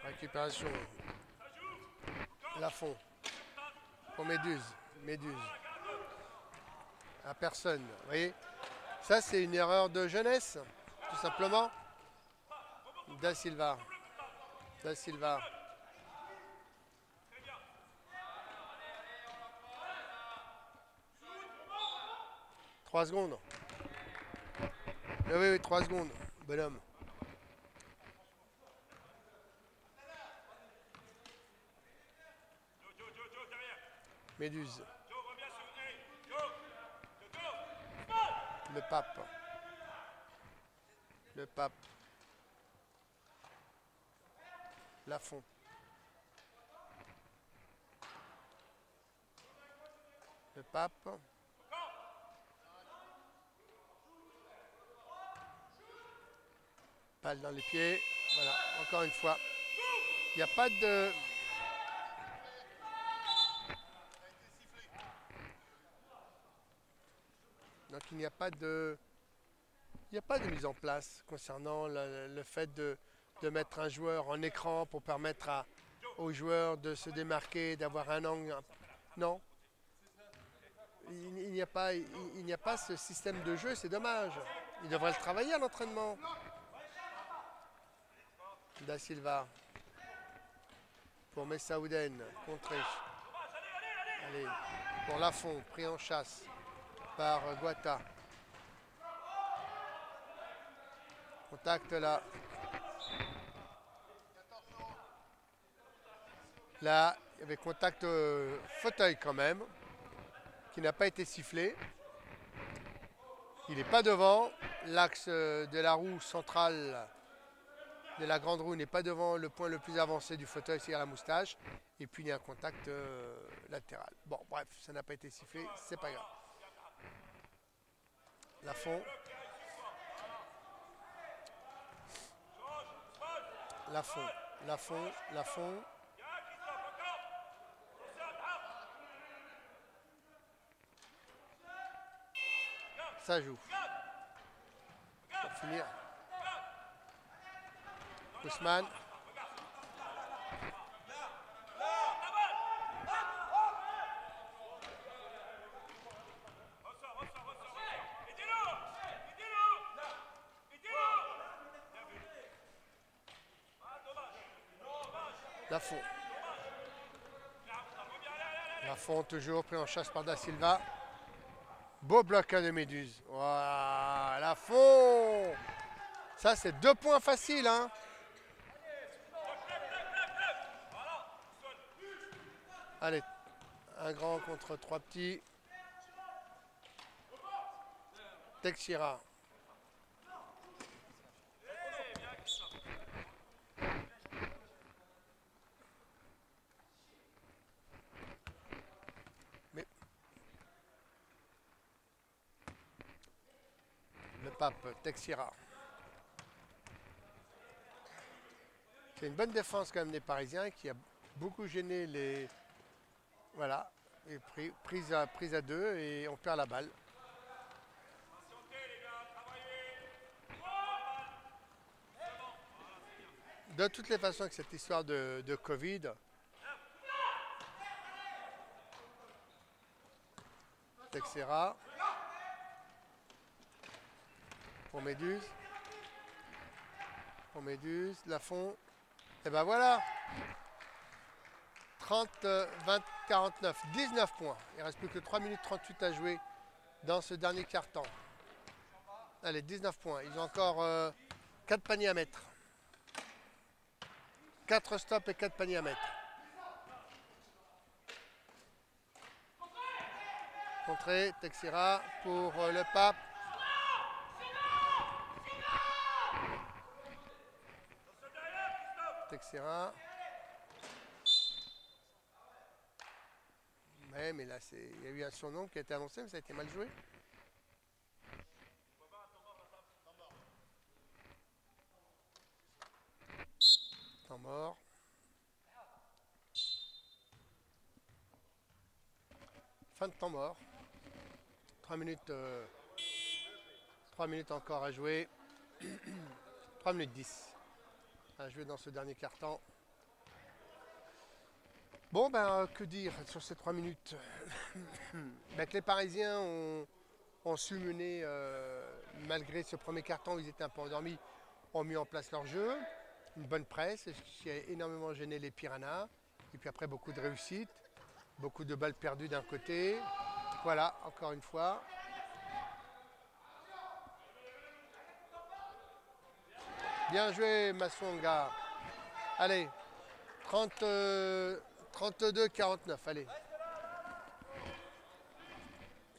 Récupération. Lafont. Pour Méduse. Méduse. À personne. Vous voyez, ça c'est une erreur de jeunesse, tout simplement. Da Silva. Da Silva. Trois secondes. Oui, 3 secondes. Bonhomme. Méduse. Le Pape. Le Pape. Lafont. Le Pape. Balle dans les pieds. Voilà, encore une fois. Il n'y a pas de... Donc il n'y a pas de mise en place concernant le fait de mettre un joueur en écran pour permettre aux joueurs de se démarquer, d'avoir un angle. Non. Il n'y a pas ce système de jeu, c'est dommage. Il devrait le travailler à l'entraînement. Da Silva. Pour Messaouden, contré. Allez, pour Lafont, pris en chasse par Guatta. Contact là. Là, il y avait contact fauteuil quand même, qui n'a pas été sifflé. Il n'est pas devant. L'axe de la roue centrale de la grande roue n'est pas devant le point le plus avancé du fauteuil, c'est-à-dire la moustache. Et puis il y a un contact latéral. Bon, bref, ça n'a pas été sifflé, c'est pas grave. Lafont. Lafont. Lafont. Lafont. Ça joue. Pour finir. Ousmane. Lafont. Lafont toujours pris en chasse par Da Silva. Beau bloc de Méduse. Voilà, Lafont. Ça, c'est 2 points faciles. Hein. Allez, un grand contre 3 petits. Texira. Mais le pape, Texira. C'est une bonne défense quand même des Parisiens qui a beaucoup gêné les... Voilà, et prise à deux et on perd la balle. De toutes les façons, avec cette histoire de Covid, Texera pour Méduse. Pour Méduse, Lafont. Et ben voilà, 30, 20, 49, 19 points. Il ne reste plus que 3 minutes 38 à jouer dans ce dernier quart-temps. Allez, 19 points. Ils ont encore 4 paniers à mettre. 4 stops et 4 paniers à mettre. Contrée, Texira pour le pape. Texira. Ouais, mais là, il y a eu un surnom qui a été annoncé, mais ça a été mal joué. Temps mort. Fin de temps mort. 3 minutes encore à jouer. 3 minutes 10 à jouer dans ce dernier quart-temps. Bon, ben, que dire sur ces 3 minutes ben, que les Parisiens ont su mener, malgré ce premier quart-temps où ils étaient un peu endormis, ont mis en place leur jeu. Une bonne presse, qui a énormément gêné les Piranhas. Et puis après, beaucoup de réussite. Beaucoup de balles perdues d'un côté. Voilà, encore une fois. Bien joué, Masonga. Allez, 32-49, allez.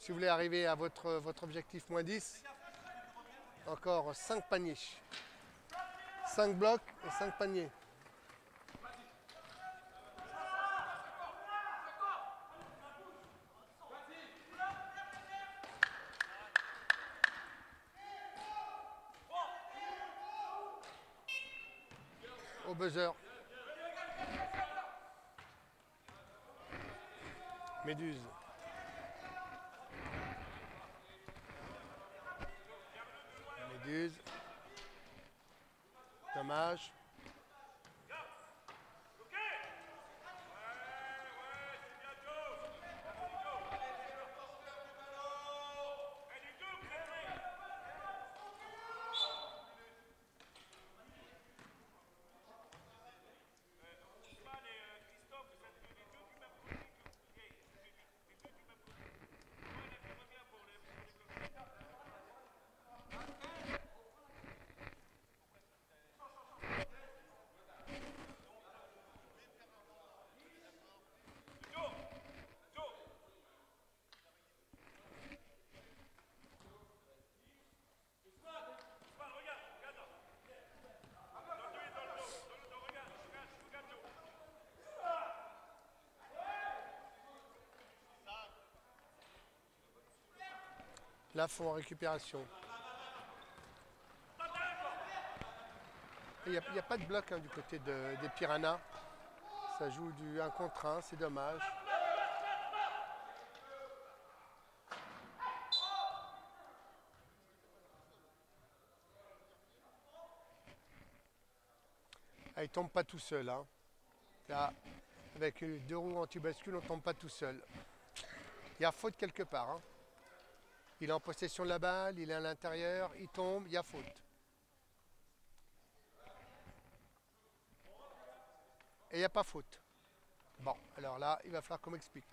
Si vous voulez arriver à votre objectif moins 10, encore 5 paniers. 5 blocs et 5 paniers. Au buzzer. Méduse. Méduse. Dommage. Lafont en récupération. Il n'y a pas de bloc hein, du côté des Piranhas. Ça joue du 1 contre 1, c'est dommage. Ah, il ne tombe pas tout seul. Hein. Là, avec 2 roues anti-bascule, on ne tombe pas tout seul. Il y a faute quelque part. Hein. Il est en possession de la balle, il est à l'intérieur, il tombe, il y a faute. Et il n'y a pas faute. Bon, alors là, il va falloir qu'on m'explique.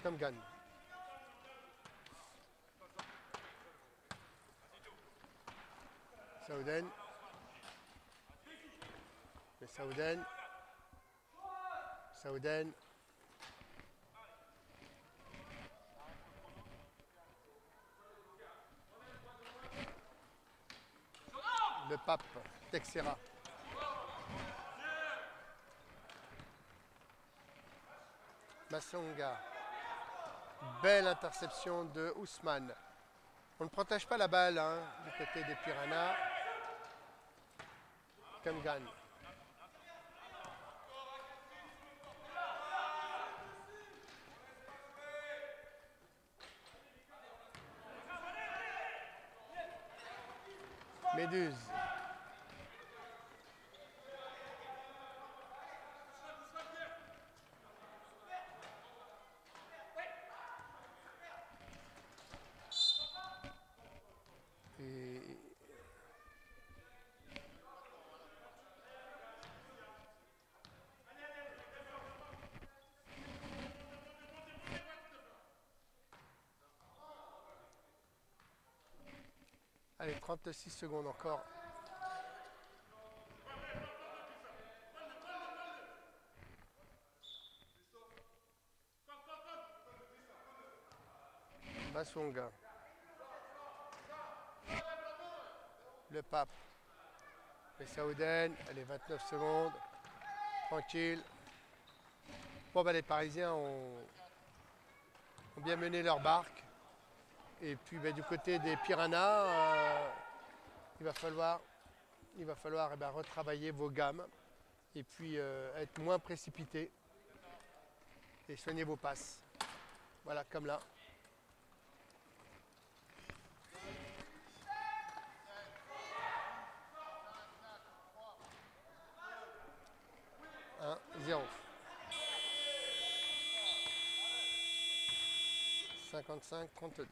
Tom gagne. Saouden. Mais Saouden. Saouden. Le Pape, Texera. Massonga. Belle interception de Ousmane. On ne protège pas la balle hein, du côté des Piranhas. Kemgan. Méduse. Et... Allez, 36 secondes encore. Massonga. Le Pape. Les Saouden. Allez, 29 secondes. Tranquille. Bon, bah, les Parisiens ont bien mené leur barque. Et puis bah, du côté des Piranhas, il va falloir eh ben, retravailler vos gammes. Et puis être moins précipité. Et soigner vos passes. Voilà, comme là. 1-0. 55-32.